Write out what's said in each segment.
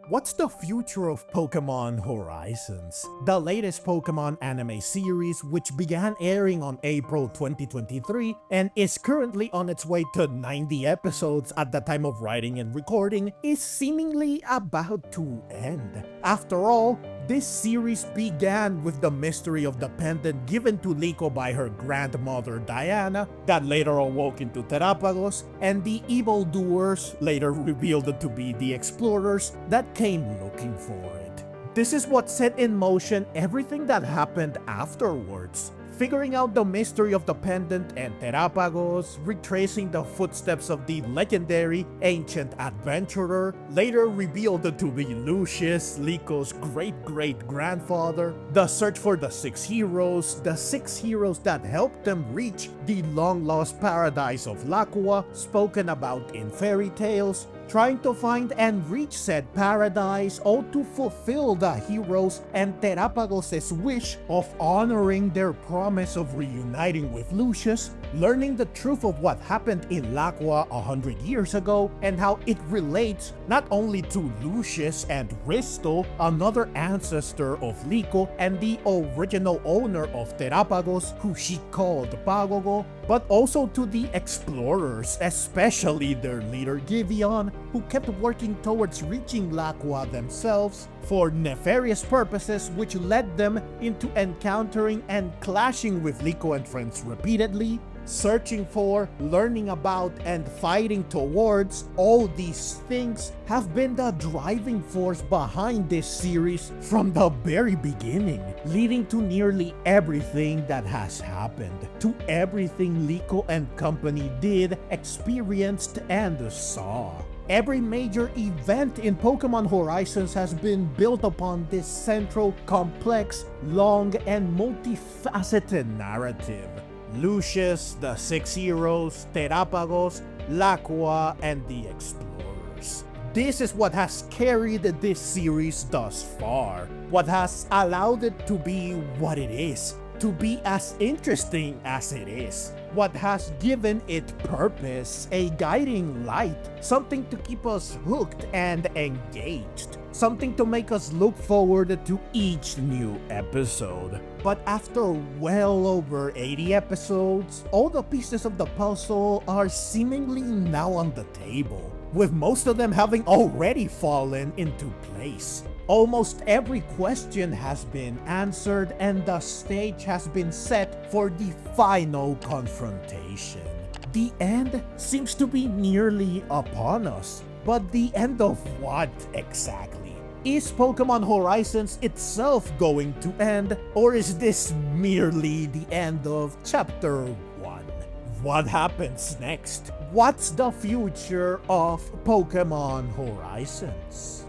What's the future of Pokémon Horizons? The latest Pokémon anime series, which began airing on April 2023 and is currently on its way to 90 episodes at the time of writing and recording, is seemingly about to end. After all, this series began with the mystery of the pendant given to Liko by her grandmother Diana, that later awoke into Terapagos, and the evildoers, later revealed to be the explorers, that came looking for it. This is what set in motion everything that happened afterwards. Figuring out the mystery of the pendant and Terapagos, retracing the footsteps of the legendary ancient adventurer, later revealed to be Lucius, Liko's great-great-grandfather, the search for the six heroes that helped them reach the long-lost paradise of Laqua, spoken about in fairy tales, trying to find and reach said paradise, all to fulfill the heroes and Terapagos' wish of honoring their promise of reuniting with Lucius, learning the truth of what happened in Laqua 100 years ago and how it relates not only to Lucius and Risto, another ancestor of Liko and the original owner of Terapagos, who she called Pagogo, but also to the explorers, especially their leader Giveon, who kept working towards reaching Laqua themselves for nefarious purposes, which led them into encountering and clashing with Liko and friends repeatedly, searching for, learning about, and fighting towards. All these things have been the driving force behind this series from the very beginning, leading to nearly everything that has happened, to everything Liko and company did, experienced, and saw. Every major event in Pokémon Horizons has been built upon this central, complex, long, and multifaceted narrative. Lucius, the six heroes, Terapagos, Laqua, and the explorers. This is what has carried this series thus far, what has allowed it to be what it is, to be as interesting as it is, what has given it purpose, a guiding light, something to keep us hooked and engaged, something to make us look forward to each new episode. But after well over 80 episodes, all the pieces of the puzzle are seemingly now on the table, with most of them having already fallen into place. Almost every question has been answered and the stage has been set for the final confrontation. The end seems to be nearly upon us, but the end of what exactly? Is Pokémon Horizons itself going to end, or is this merely the end of Chapter 1? What happens next? What's the future of Pokémon Horizons?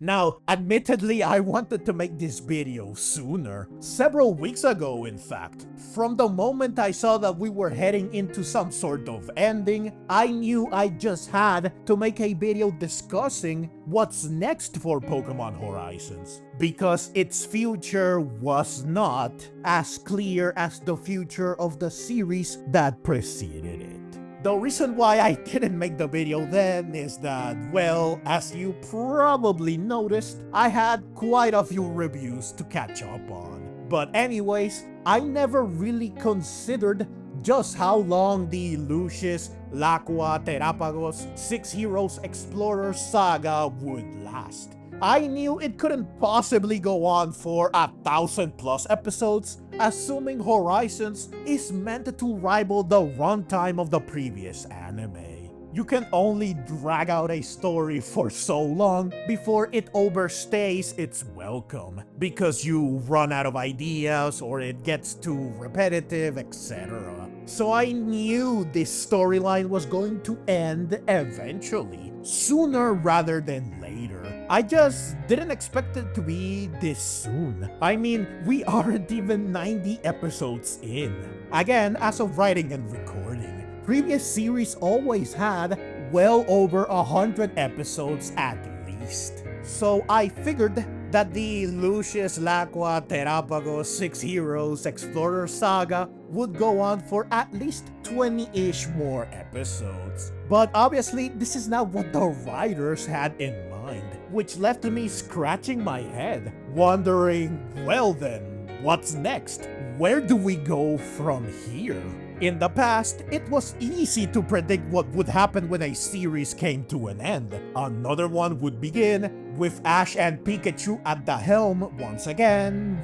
Now, admittedly, I wanted to make this video sooner, several weeks ago in fact. From the moment I saw that we were heading into some sort of ending, I knew I just had to make a video discussing what's next for Pokémon Horizons, because its future was not as clear as the future of the series that preceded it. The reason why I didn't make the video then is that, well, as you probably noticed, I had quite a few reviews to catch up on. But anyways, I never really considered just how long the Lucius, Laqua, Terapagos, Six Heroes Explorer saga would last. I knew it couldn't possibly go on for 1,000+ episodes, assuming Horizons is meant to rival the runtime of the previous anime. You can only drag out a story for so long before it overstays its welcome, because you run out of ideas or it gets too repetitive, etc. So I knew this storyline was going to end eventually, sooner rather than later. I just didn't expect it to be this soon. I mean, we aren't even 90 episodes in. Again, as of writing and recording. Previous series always had well over 100 episodes at least. So I figured that the Lucius, Laqua, Terapagos, Six Heroes Explorer saga would go on for at least 20-ish more episodes. But obviously, this is not what the writers had in mind, which left me scratching my head, wondering, well then, what's next? Where do we go from here? In the past, it was easy to predict what would happen when a series came to an end. Another one would begin, with Ash and Pikachu at the helm once again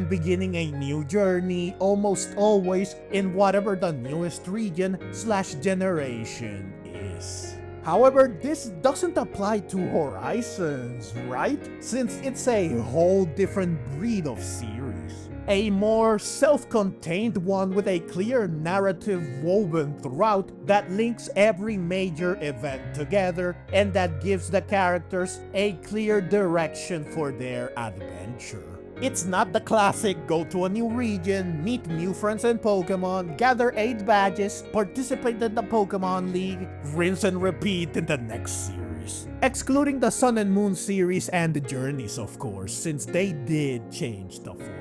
beginning a new journey, almost always in whatever the newest region/generation is. However, this doesn't apply to Horizons, right? Since it's a whole different breed of series. A more self-contained one with a clear narrative woven throughout that links every major event together and that gives the characters a clear direction for their adventure. It's not the classic go to a new region, meet new friends and Pokemon, gather 8 badges, participate in the Pokemon League, rinse and repeat in the next series. Excluding the Sun and Moon series and the Journeys, of course, since they did change the formula.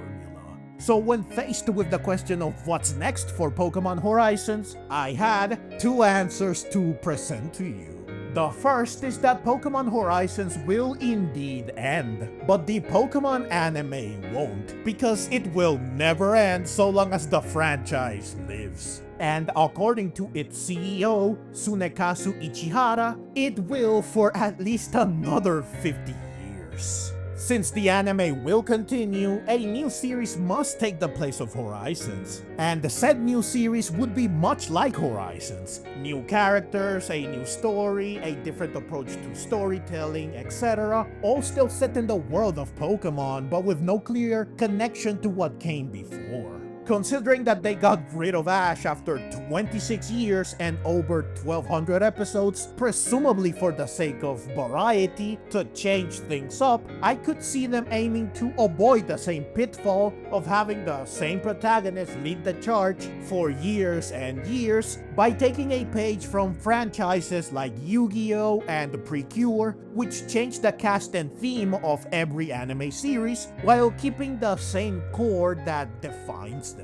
So when faced with the question of what's next for Pokémon Horizons, I had 2 answers to present to you. The first is that Pokémon Horizons will indeed end, but the Pokémon anime won't, because it will never end so long as the franchise lives. And according to its CEO, Tsunekazu Ichihara, it will for at least another 50 years. Since the anime will continue, a new series must take the place of Horizons. And the said new series would be much like Horizons. New characters, a new story, a different approach to storytelling, etc. All still set in the world of Pokemon, but with no clear connection to what came before. Considering that they got rid of Ash after 26 years and over 1200 episodes, presumably for the sake of variety, to change things up, I could see them aiming to avoid the same pitfall of having the same protagonist lead the charge for years and years by taking a page from franchises like Yu-Gi-Oh! And Precure, which changed the cast and theme of every anime series while keeping the same core that defines them.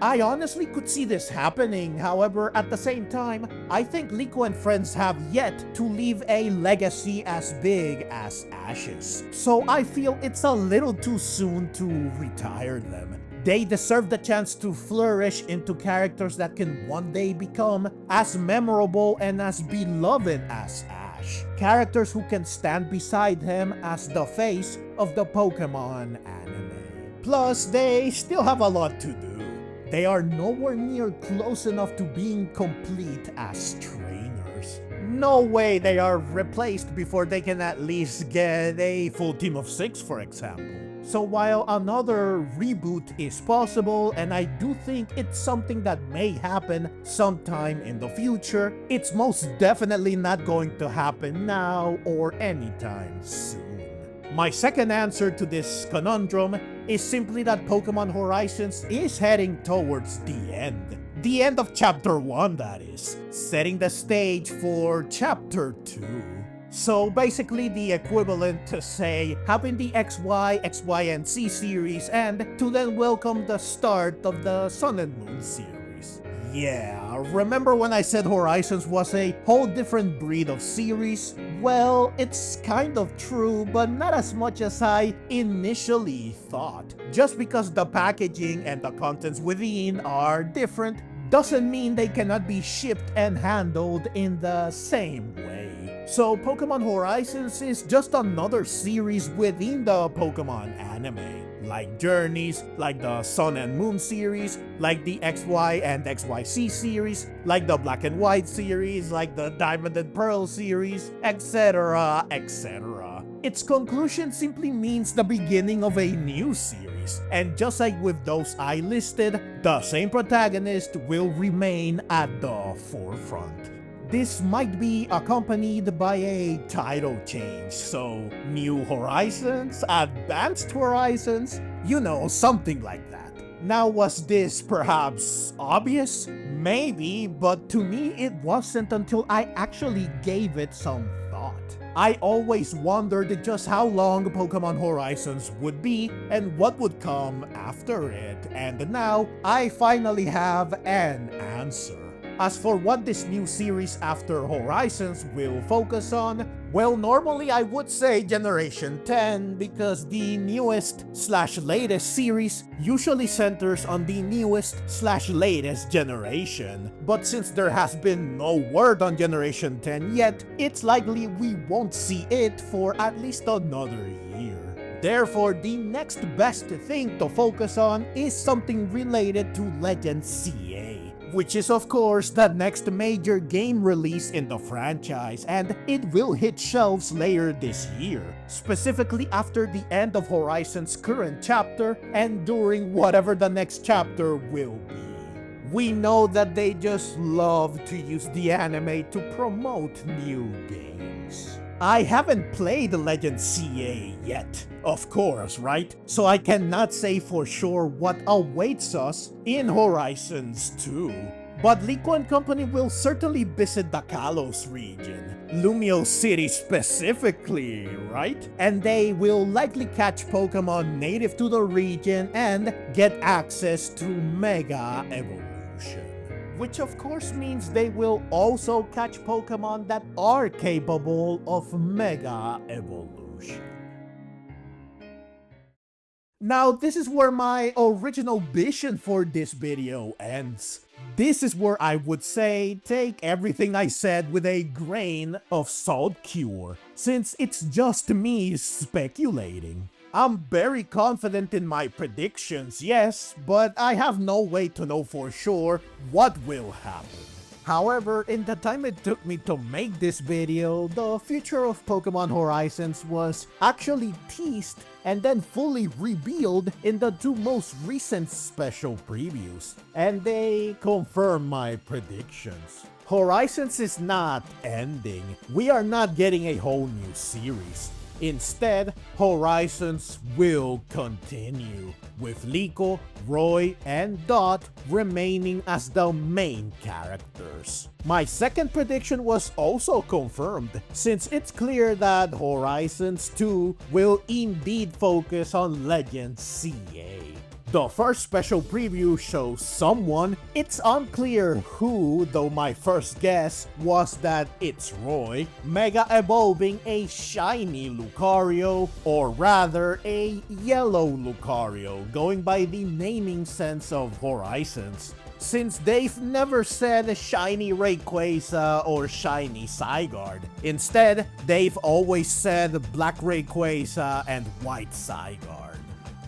I honestly could see this happening, however, at the same time, I think Liko and friends have yet to leave a legacy as big as Ash's. So I feel it's a little too soon to retire them. They deserve the chance to flourish into characters that can one day become as memorable and as beloved as Ash. Characters who can stand beside him as the face of the Pokemon anime. Plus, they still have a lot to do. They are nowhere near close enough to being complete as trainers. No way they are replaced before they can at least get a full team of 6, for example. So while another reboot is possible, and I do think it's something that may happen sometime in the future, it's most definitely not going to happen now or anytime soon. My second answer to this conundrum is simply that Pokémon Horizons is heading towards the end. The end of Chapter 1, that is, setting the stage for Chapter 2. So basically the equivalent to, say, having the XY, XY and C series and to then welcome the start of the Sun and Moon series. Yeah, remember when I said Horizons was a whole different breed of series? Well, it's kind of true, but not as much as I initially thought. Just because the packaging and the contents within are different doesn't mean they cannot be shipped and handled in the same way. So Pokémon Horizons is just another series within the Pokémon anime. Like Journeys, like the Sun and Moon series, like the XY and XYC series, like the Black and White series, like the Diamond and Pearl series, etc, etc. Its conclusion simply means the beginning of a new series, and just like with those I listed, the same protagonist will remain at the forefront. This might be accompanied by a title change, so New Horizons, Advanced Horizons, you know, something like that. Now, was this perhaps obvious? Maybe, but to me it wasn't until I actually gave it some thought. I always wondered just how long Pokémon Horizons would be and what would come after it, and now I finally have an answer. As for what this new series after Horizons will focus on, well, normally I would say Generation 10 because the newest/latest series usually centers on the newest/latest generation. But since there has been no word on Generation 10 yet, it's likely we won't see it for at least another year. Therefore, the next best thing to focus on is something related to Legends CA, which is of course the next major game release in the franchise, and it will hit shelves later this year, specifically after the end of Horizon's current chapter and during whatever the next chapter will be. We know that they just love to use the anime to promote new games. I haven't played Legends CA yet, of course, right? So I cannot say for sure what awaits us in Horizons 2. But Liko and company will certainly visit the Kalos region, Lumio City specifically, right? And they will likely catch Pokemon native to the region and get access to Mega Evolution. Which of course means they will also catch Pokemon that are capable of Mega Evolution. Now, this is where my original vision for this video ends. This is where I would say take everything I said with a grain of salt cure, since it's just me speculating. I'm very confident in my predictions, yes, but I have no way to know for sure what will happen. However, in the time it took me to make this video, the future of Pokémon Horizons was actually teased and then fully revealed in the two most recent special previews, and they confirm my predictions. Horizons is not ending. We are not getting a whole new series. Instead, Horizons will continue, with Liko, Roy, and Dot remaining as the main characters. My second prediction was also confirmed, since it's clear that Horizons 2 will indeed focus on Legends CA. The first special preview shows someone, it's unclear who, though my first guess was that it's Roy, mega evolving a shiny Lucario, or rather a yellow Lucario, going by the naming sense of Horizons, since they've never said shiny Rayquaza or shiny Zygarde. Instead, they've always said black Rayquaza and white Zygarde.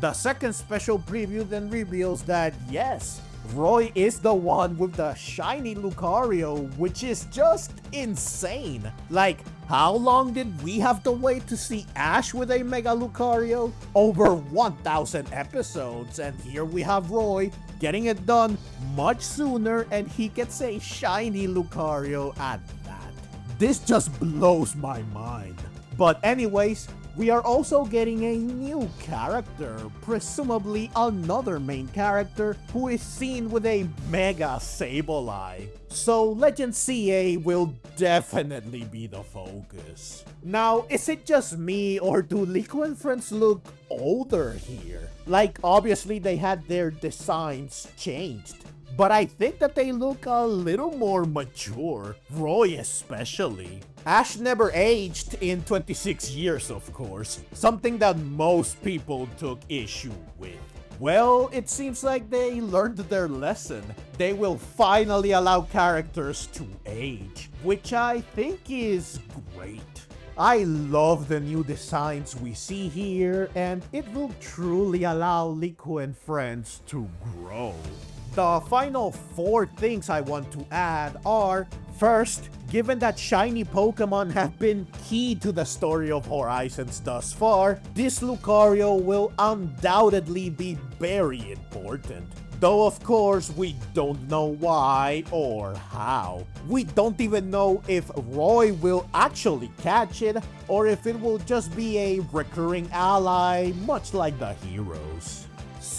The second special preview then reveals that yes, Roy is the one with the shiny Lucario, which is just insane. Like, how long did we have to wait to see Ash with a Mega Lucario? Over 1,000 episodes, and here we have Roy getting it done much sooner, and he gets a shiny Lucario at that. This just blows my mind. But anyways, we are also getting a new character, presumably another main character who is seen with a Mega Sableye. So Legends CA will definitely be the focus. Now, is it just me or do Liko and friends look older here? Like, obviously they had their designs changed, but I think that they look a little more mature, Roy especially. Ash never aged in 26 years, of course, something that most people took issue with. Well, it seems like they learned their lesson. They will finally allow characters to age, which I think is great. I love the new designs we see here, and it will truly allow Liko and friends to grow. The final 4 things I want to add are, first, given that shiny Pokemon have been key to the story of Horizons thus far, this Lucario will undoubtedly be very important. Though of course, we don't know why or how. We don't even know if Roy will actually catch it, or if it will just be a recurring ally, much like the heroes.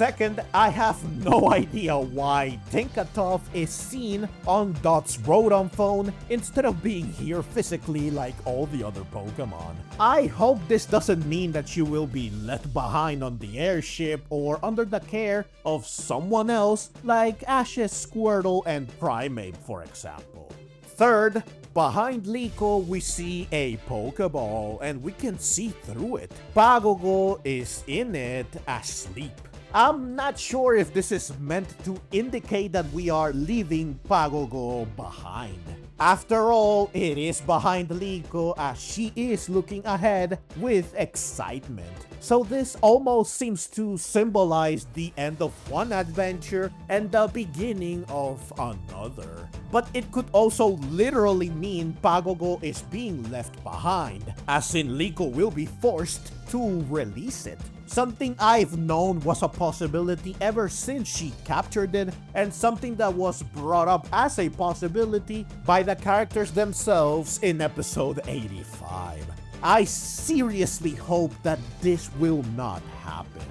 Second, I have no idea why Tinkatov is seen on Dot's Rotom phone instead of being here physically like all the other Pokemon. I hope this doesn't mean that she will be left behind on the airship or under the care of someone else like Ash's Squirtle and Primeape, for example. Third, behind Liko we see a Pokeball and we can see through it. Pagogo is in it asleep. I'm not sure if this is meant to indicate that we are leaving Pagogo behind. After all, it is behind Liko as she is looking ahead with excitement. So this almost seems to symbolize the end of one adventure and the beginning of another. But it could also literally mean Pagogo is being left behind, as in Liko will be forced to release it. Something I've known was a possibility ever since she captured it, and something that was brought up as a possibility by the characters themselves in episode 85. I seriously hope that this will not happen.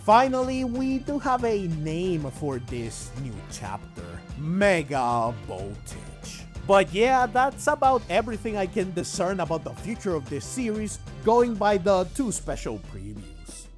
Finally, we do have a name for this new chapter, Mega Voltage. But yeah, that's about everything I can discern about the future of this series, going by the 2 special previews.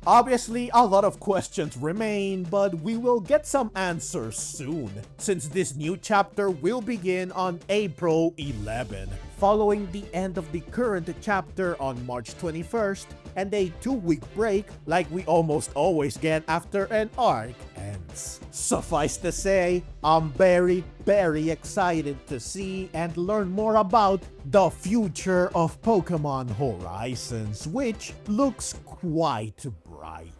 Obviously, a lot of questions remain, but we will get some answers soon, since this new chapter will begin on April 11, following the end of the current chapter on March 21st, and a 2-week break like we almost always get after an arc ends. Suffice to say, I'm very excited to see and learn more about the future of Pokémon Horizons, which looks quite bright.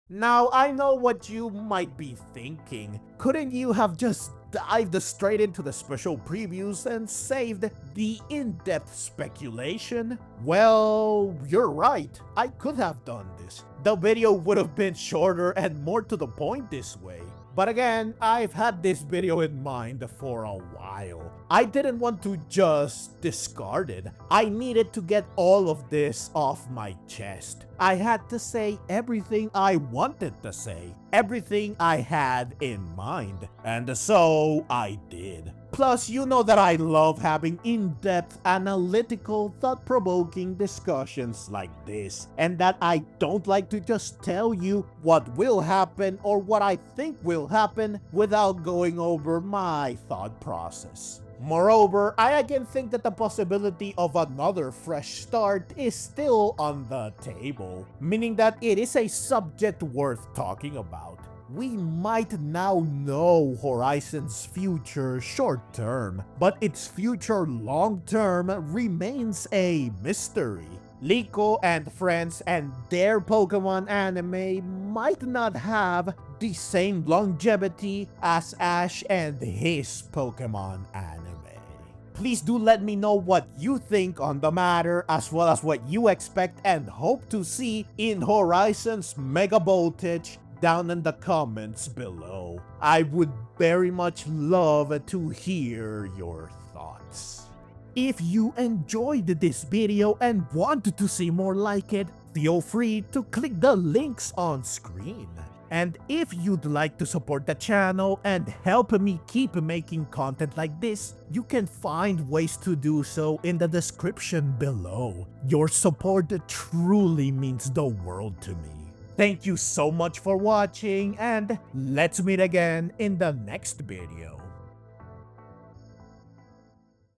Now, I know what you might be thinking. Couldn't you have just dived straight into the special previews and saved the in-depth speculation? Well, you're right. I could have done this. The video would have been shorter and more to the point this way. But again, I've had this video in mind for a while. I didn't want to just discard it. I needed to get all of this off my chest. I had to say everything I wanted to say, everything I had in mind, and so I did. Plus, you know that I love having in-depth, analytical, thought-provoking discussions like this, and that I don't like to just tell you what will happen or what I think will happen without going over my thought process. Moreover, I again think that the possibility of another fresh start is still on the table, meaning that it is a subject worth talking about. We might now know Horizon's future short-term, but its future long-term remains a mystery. Liko and friends and their Pokemon anime might not have the same longevity as Ash and his Pokemon anime. Please do let me know what you think on the matter, as well as what you expect and hope to see in Horizon's Mega Voltage down in the comments below. I would very much love to hear your thoughts. If you enjoyed this video and want to see more like it, feel free to click the links on screen. And if you'd like to support the channel and help me keep making content like this, you can find ways to do so in the description below. Your support truly means the world to me. Thank you so much for watching, and let's meet again in the next video.